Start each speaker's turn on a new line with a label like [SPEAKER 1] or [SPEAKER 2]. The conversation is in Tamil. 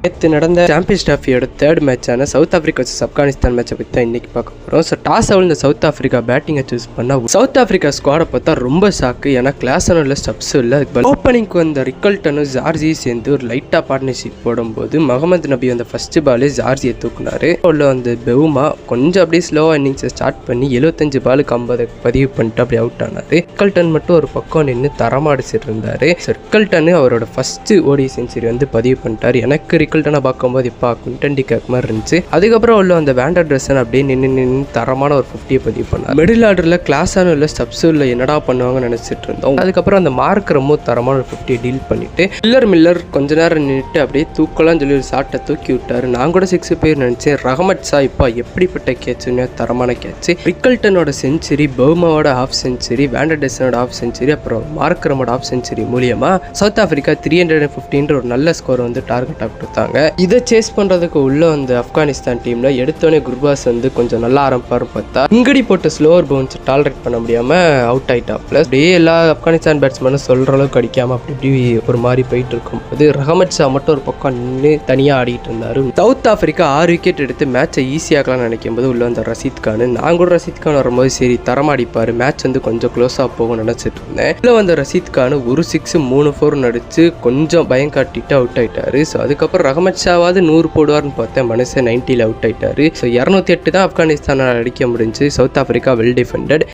[SPEAKER 1] நேற்று நடந்த சாம்பியன்ஸ் டிராஃபியோட தேர்ட் மேட்சான சவுத் ஆஃப்ரிக்கா vs ஆப்கானிஸ்தான் மேட்சை பற்றி தான் இன்றைக்கி பார்க்க போகிறோம். ஸோ டாஸ் இந்த சவுத் ஆஃப்ரிக்கா பேட்டிங்கை சூஸ் பண்ணால் சவுத் ஆஃப்ரிக்கா ஸ்குவாடை பார்த்தா ரொம்ப ஷாக்கு. ஏன்னா கிளாஸனும் இல்லை, ஸ்டப்ஸும் இல்லை. ஓப்பனிங்க்கு வந்த ரிக்கல்டனும் ஜார்ஜியும் சேர்ந்து ஒரு லைட்டாக பார்ட்னர்ஷிப் போடும்போது முகமது நபி அந்த ஃபர்ஸ்ட் பாலே ஜார்ஜியை தூக்குனாரு. உள்ள வந்து பெவுமா கொஞ்சம் அப்படியே ஸ்லோவாக இன்னிங்ஸை ஸ்டார்ட் பண்ணி 75 பாலுக்கு 50 பதிவு பண்ணிட்டு அப்படியே அவுட் ஆனார். ரிக்கல்டன் மட்டும் ஒரு பக்கம் நின்று தரமாடிச்சிட்டு இருந்தார். ஸோ ரிக்கல்டன் அவரோட ஃபர்ஸ்ட் ஓடி செஞ்சுரி வந்து பதிவு பண்ணிட்டார். எனக்கு ரிக்கல்டனை பார்க்கும்போது இப்போ குவிண்டன் டி காக் மாதிரி இருந்துச்சு. அதுக்கப்புறம் உள்ள அந்த வேண்டர் ட்ரெஸ்ஸன் அப்படியே நின்று தரமான ஒரு 50 பதிவு பண்ணார். மிடில் ஆர்டரில் கிளாஸானும் இல்லை, ஸ்டப்ஸும் இல்லை, என்னடா பண்ணுவாங்கன்னு நினச்சிட்டு இருந்தோம். அதுக்கப்புறம் அந்த மார்க் ரொம்ப தரமான ஒரு 50 டீல் பண்ணிட்டு மில்லர் கொஞ்ச நேரம் நின்றுட்டு அப்படியே தூக்கலாம்னு சொல்லி ஒரு ஷாட்டை தூக்கி விட்டார். நான் கூட 6 பேர் நினச்சேன். ரஹமத் ஷா இப்போ எப்படிப்பட்ட கேட்சுன்னு தரமான கேட்சு. ரிக்கல்டனோட செஞ்சுரி, பவுமாவோட ஹாஃப் செஞ்சுரி, வேண்டர் ட்ரெஸ்ஸனோட ஹாஃப் செஞ்சுரி, அப்புறம் மார்க் ரமோட ஹாஃப் செஞ்சுரி மூலியமா சவுத் ஆஃப்ரிக்கா 350 ஒரு நல்ல ஸ்கோர் வந்து டார்கெட்டாக கொடுத்தாங்க. இதை சேஸ் பண்ணுறதுக்கு உள்ள வந்து ஆப்கானிஸ்தான் டீமில் எடுத்தோடனே குர்பாஸ் வந்து கொஞ்சம் நல்லா ஆரம்பிப்பார் பார்த்தா இங்கடி போட்ட ஸ்லோவர் பவுன்ஸ் டாலரேட் பண்ண முடியாமல் அவுட் ஆகிட்டா. ப்ளஸ் அப்படியே எல்லா ஆப்கானிஸ்தான் பேட்ஸ்மேனும் சொல்கிற அளவுக்கு அடிக்காமல் அப்படி ஒரு மாதிரி போயிட்டு இருக்கும்போது ரஹமத் ஷா மட்டும் ஒரு பக்கம் நின்று தனியாக ஆடிட்டு இருந்தார். சவுத் ஆஃப்ரிக்கா 6 விக்கெட் எடுத்து மேட்சை ஈஸியாகலாம்னு நினைக்கும் போது உள்ள அந்த ரஷீத் கான், நான் கூட ரஷீத் கான் வரும்போது சரி தரமாடிப்பார், மேட்ச் வந்து கொஞ்சம் க்ளோஸாக போகும் நினச்சிட்டு இருந்தேன். உள்ள வந்த ரஷீத் கான் ஒரு 6 3 4 நடிச்சு கொஞ்சம் பயம் காட்டிட்டு அவுட் ஆயிட்டாரு. ஸோ அதுக்கப்புறம் ரஹமத் ஷாவாவது 100 போடுவார்னு பார்த்தேன். மனுஷன் 90ல் அவுட் ஆயிட்டாரு. ஸோ 208 தான் ஆப்கானிஸ்தான் அடிக்க முடிஞ்சு. South Africa well defended.